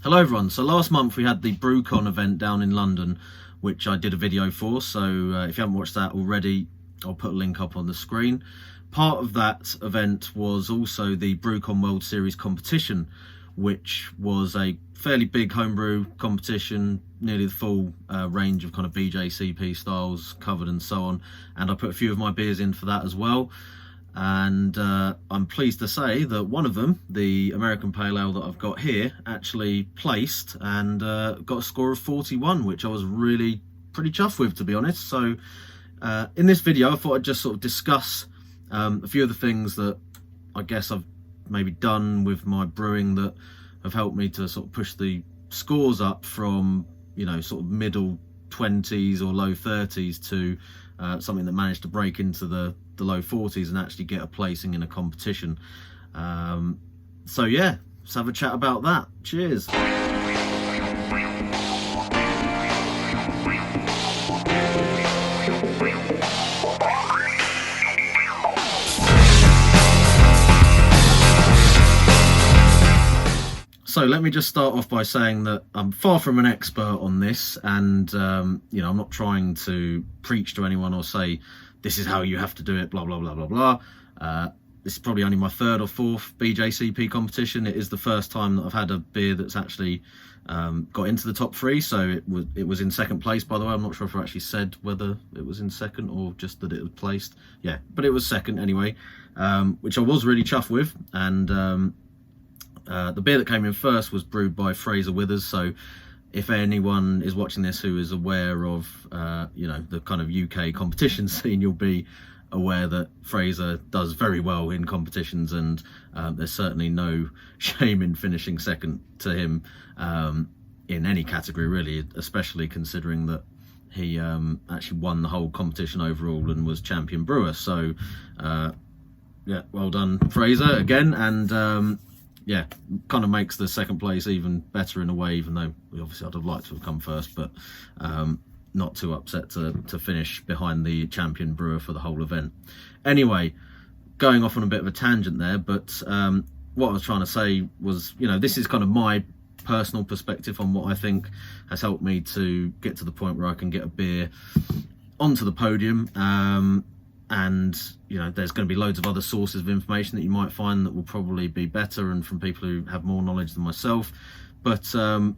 Hello everyone, so last month we had the BrewCon event down in London, which I did a video for, so if you haven't watched that already, I'll put a link up on the screen. Part of that event was also the BrewCon World Series competition, which was a fairly big homebrew competition, nearly the full range of kind of BJCP styles covered and so on, and I put a few of my beers in for that as well. And I'm pleased to say that one of them, the American Pale Ale that I've got here, actually placed and got a score of 41, which I was really pretty chuffed with, to be honest. So in this video, I thought I'd just sort of discuss a few of the things that I guess I've maybe done with my brewing that have helped me to sort of push the scores up from, you know, sort of middle 20s or low 30s to something that managed to break into the low 40s and actually get a placing in a competition. So yeah, let's have a chat about that. Cheers. So let me just start off by saying that I'm far from an expert on this, and you know, I'm not trying to preach to anyone or say this is how you have to do it, blah blah blah blah blah. This is probably only my third or fourth BJCP competition. It is the first time that I've had a beer that's actually got into the top three. So it was in second place, by the way. I'm not sure if I actually said whether it was in second or just that it was placed. Yeah, but it was second anyway, which I was really chuffed with. And the beer that came in first was brewed by Fraser Withers. So if anyone is watching this who is aware of you know, the kind of UK competition scene, you'll be aware that Fraser does very well in competitions, and there's certainly no shame in finishing second to him in any category really, especially considering that he actually won the whole competition overall and was champion brewer. So yeah, well done Fraser again. And yeah, kind of makes the second place even better in a way, even though obviously I'd have liked to have come first, but not too upset to finish behind the champion brewer for the whole event. Anyway, going off on a bit of a tangent there, but what I was trying to say was, you know, this is kind of my personal perspective on what I think has helped me to get to the point where I can get a beer onto the podium. And you know, there's going to be loads of other sources of information that you might find that will probably be better and from people who have more knowledge than myself. But you know,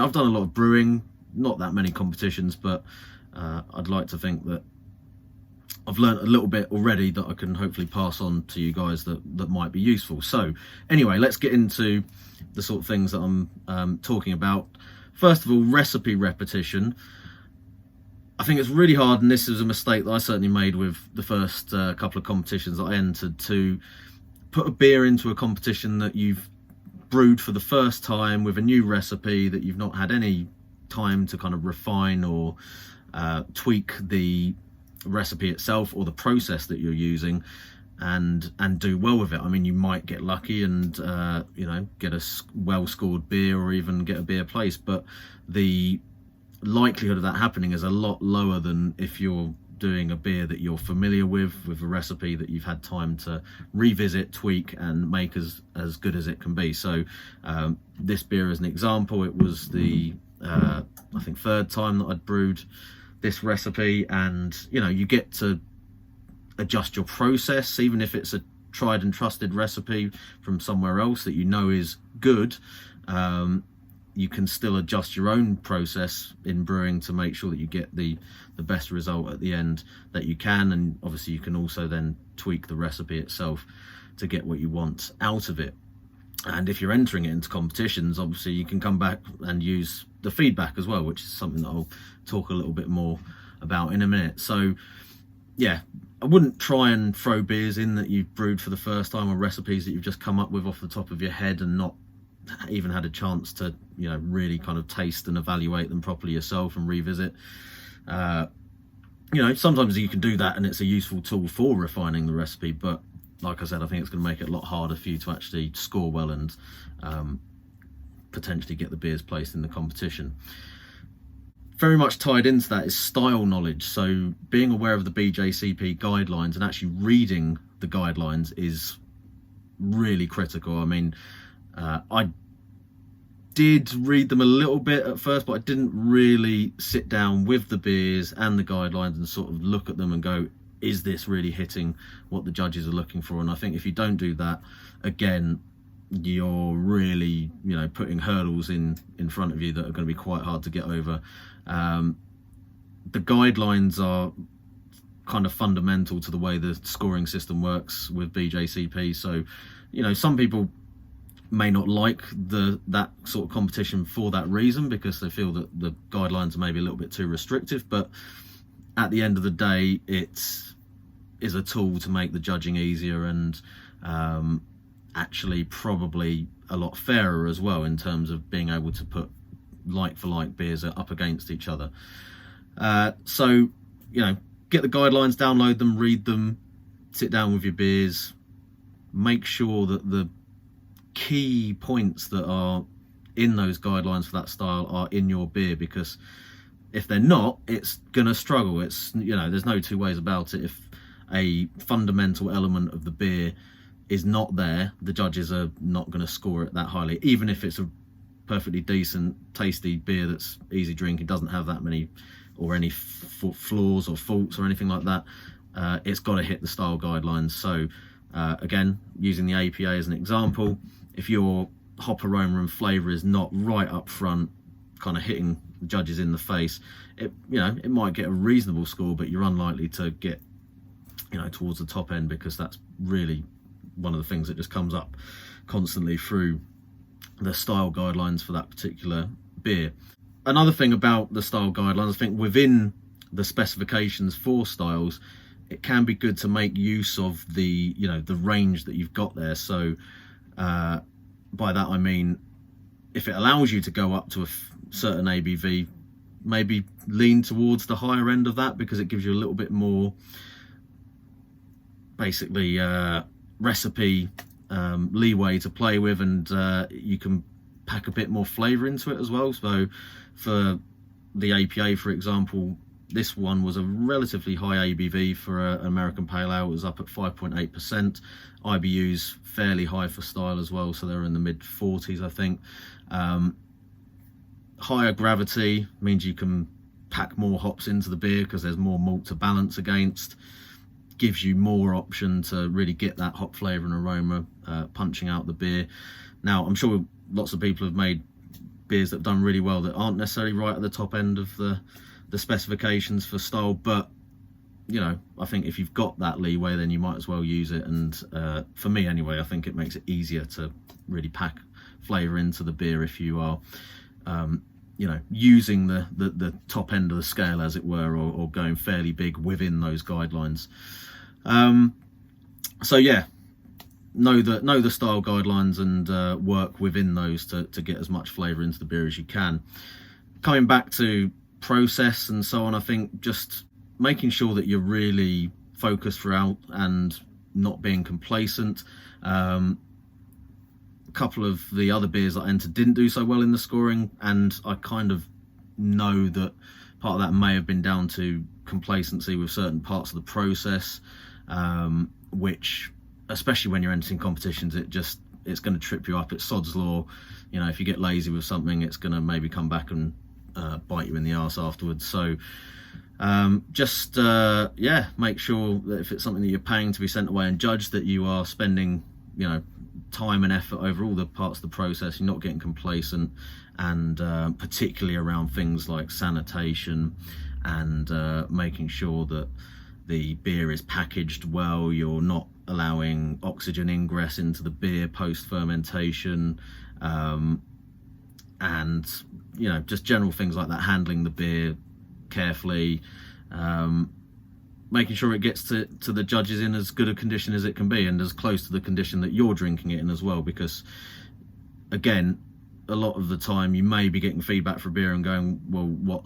I've done a lot of brewing, not that many competitions, but I'd like to think that I've learned a little bit already that I can hopefully pass on to you guys that might be useful. So anyway, let's get into the sort of things that I'm talking about. First of all, recipe repetition. I think it's really hard, and this is a mistake that I certainly made with the first couple of competitions that I entered, to put a beer into a competition that you've brewed for the first time with a new recipe that you've not had any time to kind of refine or tweak the recipe itself or the process that you're using, and do well with it. I mean, you might get lucky and you know, get a well scored beer or even get a beer place, but the likelihood of that happening is a lot lower than if you're doing a beer that you're familiar with a recipe that you've had time to revisit, tweak and make as good as it can be. So this beer as an example, it was the I think third time that I'd brewed this recipe, and you know, you get to adjust your process even if it's a tried and trusted recipe from somewhere else that you know is good. You can still adjust your own process in brewing to make sure that you get the best result at the end that you can, and obviously you can also then tweak the recipe itself to get what you want out of it. And if you're entering it into competitions, obviously you can come back and use the feedback as well, which is something that I'll talk a little bit more about in a minute. So yeah, I wouldn't try and throw beers in that you've brewed for the first time, or recipes that you've just come up with off the top of your head and not even had a chance to, you know, really kind of taste and evaluate them properly yourself and revisit. You know, sometimes you can do that and it's a useful tool for refining the recipe, but like I said, I think it's going to make it a lot harder for you to actually score well and potentially get the beers placed in the competition. Very much tied into that is style knowledge. So being aware of the BJCP guidelines and actually reading the guidelines is really critical. I mean, I did read them a little bit at first, but I didn't really sit down with the beers and the guidelines and sort of look at them and go, is this really hitting what the judges are looking for? And I think if you don't do that, again, you're really, you know, putting hurdles in front of you that are going to be quite hard to get over. The guidelines are kind of fundamental to the way the scoring system works with BJCP. So, you know, some people may not like that sort of competition for that reason, because they feel that the guidelines are maybe a little bit too restrictive. But at the end of the day, it is a tool to make the judging easier, and actually probably a lot fairer as well, in terms of being able to put like for like beers up against each other. So, you know, get the guidelines, download them, read them, sit down with your beers, make sure that the key points that are in those guidelines for that style are in your beer, because if they're not, it's gonna struggle. It's, you know, there's no two ways about it. If a fundamental element of the beer is not there, the judges are not going to score it that highly, even if it's a perfectly decent, tasty beer that's easy drinking, doesn't have that many or any flaws or faults or anything like that. It's got to hit the style guidelines. So again, using the APA as an example, if your hop aroma and flavour is not right up front, kind of hitting the judges in the face, it might get a reasonable score, but you're unlikely to get, you know, towards the top end, because that's really one of the things that just comes up constantly through the style guidelines for that particular beer. Another thing about the style guidelines, I think within the specifications for styles, it can be good to make use of the, you know, the range that you've got there. So by that I mean, if it allows you to go up to a certain ABV, maybe lean towards the higher end of that, because it gives you a little bit more, basically, recipe leeway to play with, and you can pack a bit more flavour into it as well. So for the APA, for example, this one was a relatively high ABV for an American Pale Ale. It was up at 5.8%. IBU's fairly high for style as well, so they're in the mid 40s, I think. Higher gravity means you can pack more hops into the beer because there's more malt to balance against. Gives you more option to really get that hop flavour and aroma punching out the beer. Now, I'm sure lots of people have made beers that have done really well that aren't necessarily right at the top end of the specifications for style, but, you know, I think if you've got that leeway, then you might as well use it. And for me anyway, I think it makes it easier to really pack flavour into the beer if you are you know, using the top end of the scale, as it were, or going fairly big within those guidelines. So yeah, know the style guidelines and work within those to get as much flavour into the beer as you can. Coming back to process and so on, I think just making sure that you're really focused throughout and not being complacent. A couple of the other beers that I entered didn't do so well in the scoring, and I kind of know that part of that may have been down to complacency with certain parts of the process, which, especially when you're entering competitions, it's going to trip you up. It's sod's law. You know, if you get lazy with something, it's going to maybe come back and bite you in the arse afterwards. So yeah, make sure that if it's something that you're paying to be sent away and judged, that you are spending, you know, time and effort over all the parts of the process. You're not getting complacent, and particularly around things like sanitation and making sure that the beer is packaged well. You're not allowing oxygen ingress into the beer post fermentation, and, you know, just general things like that, handling the beer carefully, making sure it gets to the judges in as good a condition as it can be, and as close to the condition that you're drinking it in as well. Because again, a lot of the time you may be getting feedback for beer and going, well,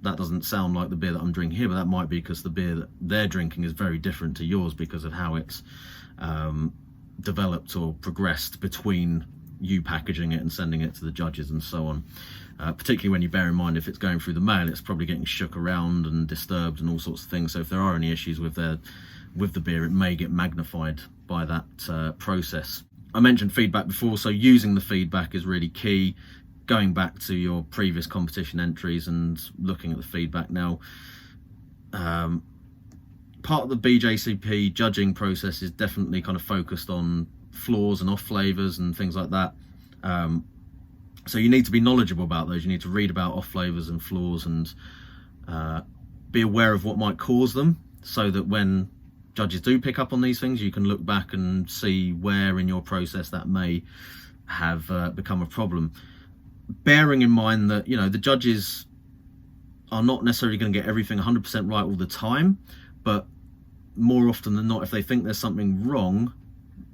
that doesn't sound like the beer that I'm drinking here, but that might be because the beer that they're drinking is very different to yours because of how it's developed or progressed between you packaging it and sending it to the judges and so on. Particularly when you bear in mind, if it's going through the mail, it's probably getting shook around and disturbed and all sorts of things. So if there are any issues with the beer, it may get magnified by that process. I mentioned feedback before, so using the feedback is really key. going back to your previous competition entries and looking at the feedback now, part of the BJCP judging process is definitely kind of focused on flaws and off flavors and things like that. So you need to be knowledgeable about those. You need to read about off flavors and flaws and be aware of what might cause them, so that when judges do pick up on these things, you can look back and see where in your process that may have become a problem. Bearing in mind that, you know, the judges are not necessarily going to get everything 100% right all the time, but more often than not, if they think there's something wrong,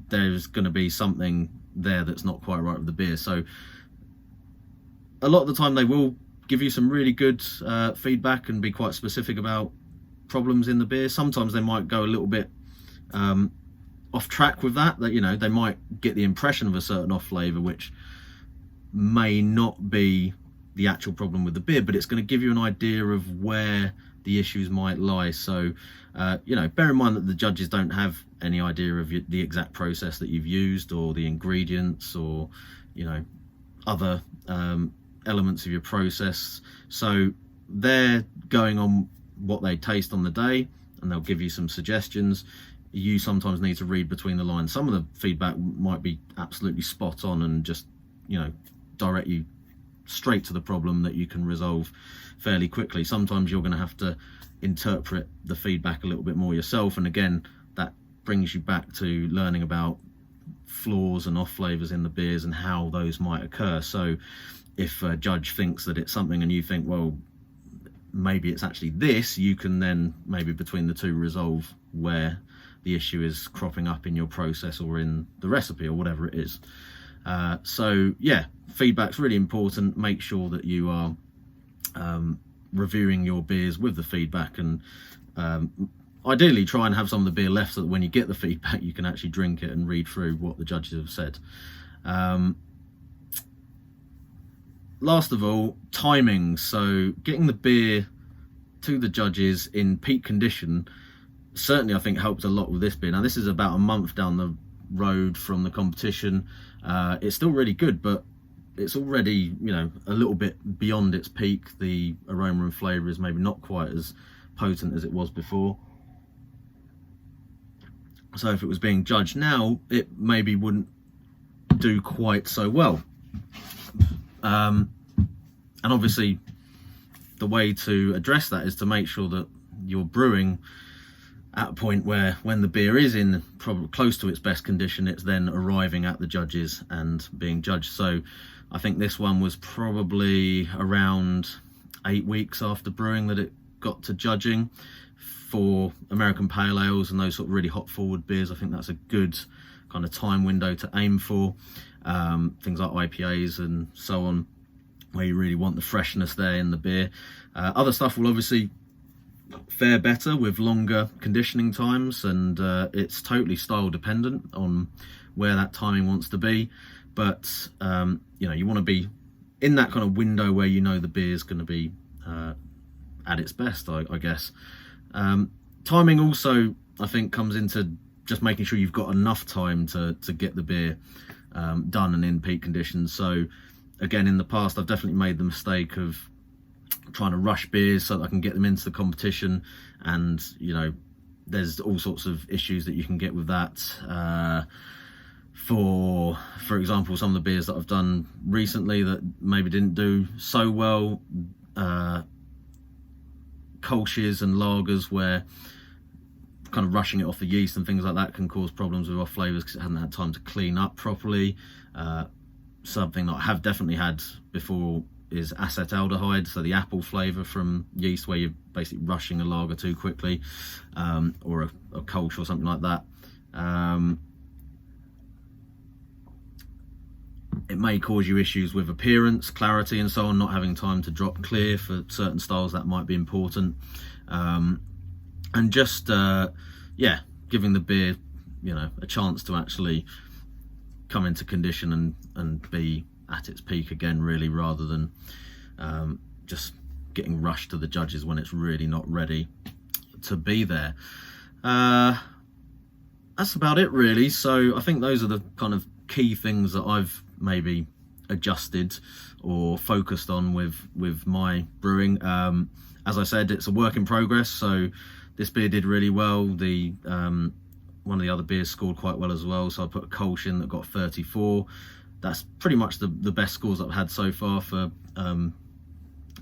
there's going to be something there that's not quite right with the beer. So a lot of the time they will give you some really good feedback and be quite specific about problems in the beer. Sometimes they might go a little bit off track with that, you know, they might get the impression of a certain off flavour which may not be the actual problem with the beer, but it's going to give you an idea of where the issues might lie. So you know, bear in mind that the judges don't have any idea of the exact process that you've used, or the ingredients, or, you know, other elements of your process. So they're going on what they taste on the day, and they'll give you some suggestions. You sometimes need to read between the lines. Some of the feedback might be absolutely spot on and just, you know, direct you straight to the problem that you can resolve fairly quickly. Sometimes you're going to have to interpret the feedback a little bit more yourself, and again, that brings you back to learning about flaws and off flavors in the beers and how those might occur. So if a judge thinks that it's something and you think, well, maybe it's actually this, you can then maybe between the two resolve where the issue is cropping up in your process or in the recipe or whatever it is. So yeah, feedback's really important. Make sure that you are reviewing your beers with the feedback, and ideally try and have some of the beer left so that when you get the feedback you can actually drink it and read through what the judges have said. Last of all, timing. So getting the beer to the judges in peak condition certainly I think helped a lot with this beer. Now this is about a month down the road from the competition. It's still really good, but it's already, you know, a little bit beyond its peak. The aroma and flavour is maybe not quite as potent as it was before. So if it was being judged now, it maybe wouldn't do quite so well. And obviously the way to address that is to make sure that you're brewing at a point where when the beer is in probably close to its best condition, it's then arriving at the judges and being judged. So I think this one was probably around 8 weeks after brewing that it got to judging. For American pale ales and those sort of really hop forward beers, I think that's a good kind of time window to aim for. Things like IPAs and so on, where you really want the freshness there in the beer. Other stuff will obviously fare better with longer conditioning times, and it's totally style dependent on where that timing wants to be. But you know, you want to be in that kind of window where you know the beer is going to be at its best, I guess. Timing also, I think, comes into just making sure you've got enough time to get the beer done and in peak conditions. So again, in the past I've definitely made the mistake of trying to rush beers so that I can get them into the competition, and you know, there's all sorts of issues that you can get with that. For example, some of the beers that I've done recently that maybe didn't do so well, Kolsch's and lagers, where kind of rushing it off the yeast and things like that can cause problems with off flavours because it hasn't had time to clean up properly. Something that I have definitely had before is acetaldehyde, so the apple flavour from yeast, where you're basically rushing a lager too quickly, or a Kolsch or something like that. It may cause you issues with appearance, clarity and so on, not having time to drop clear. For certain styles that might be important. And just yeah, giving the beer, you know, a chance to actually come into condition and be at its peak again, really, rather than just getting rushed to the judges when it's really not ready to be there. That's about it, really. So I think those are the kind of key things that I've maybe adjusted or focused on with my brewing. As I said, it's a work in progress, so this beer did really well. The one of the other beers scored quite well as well, so I put a Kolsch in that got 34. That's pretty much the best scores I've had so far for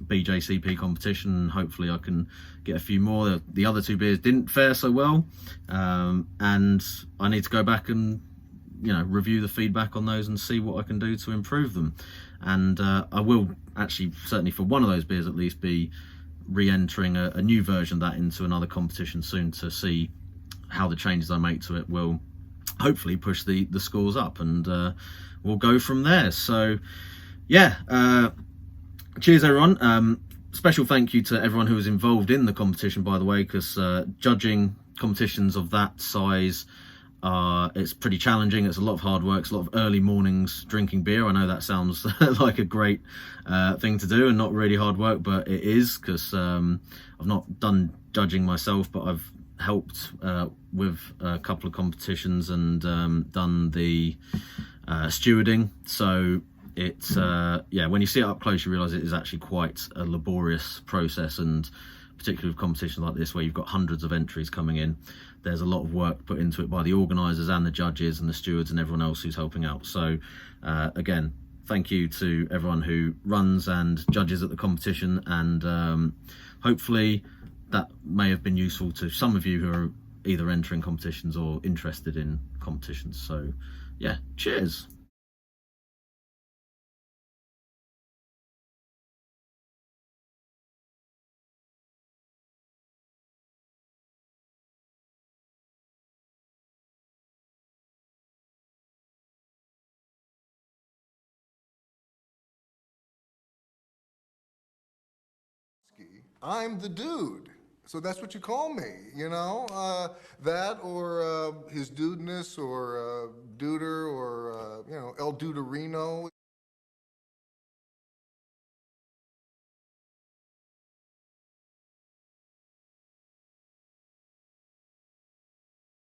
BJCP competition. Hopefully I can get a few more. The other two beers didn't fare so well, and I need to go back and review the feedback on those and see what I can do to improve them. And I will actually, certainly for one of those beers at least, be re-entering a new version of that into another competition soon to see how the changes I make to it will hopefully push the scores up, and we'll go from there. So yeah, cheers everyone. Special thank you to everyone who was involved in the competition, by the way, because judging competitions of that size, it's pretty challenging. It's a lot of hard work. It's a lot of early mornings drinking beer. I know that sounds like a great thing to do and not really hard work, but it is, because I've not done judging myself, but I've helped with a couple of competitions and done the stewarding. So it's yeah, when you see it up close, you realize it is actually quite a laborious process, and particularly with competitions like this where you've got hundreds of entries coming in, there's a lot of work put into it by the organisers and the judges and the stewards and everyone else who's helping out. So again, thank you to everyone who runs and judges at the competition, and hopefully that may have been useful to some of you who are either entering competitions or interested in competitions. So yeah, cheers. I'm the dude. So that's what you call me, that or his dudeness or duder or, El Duderino.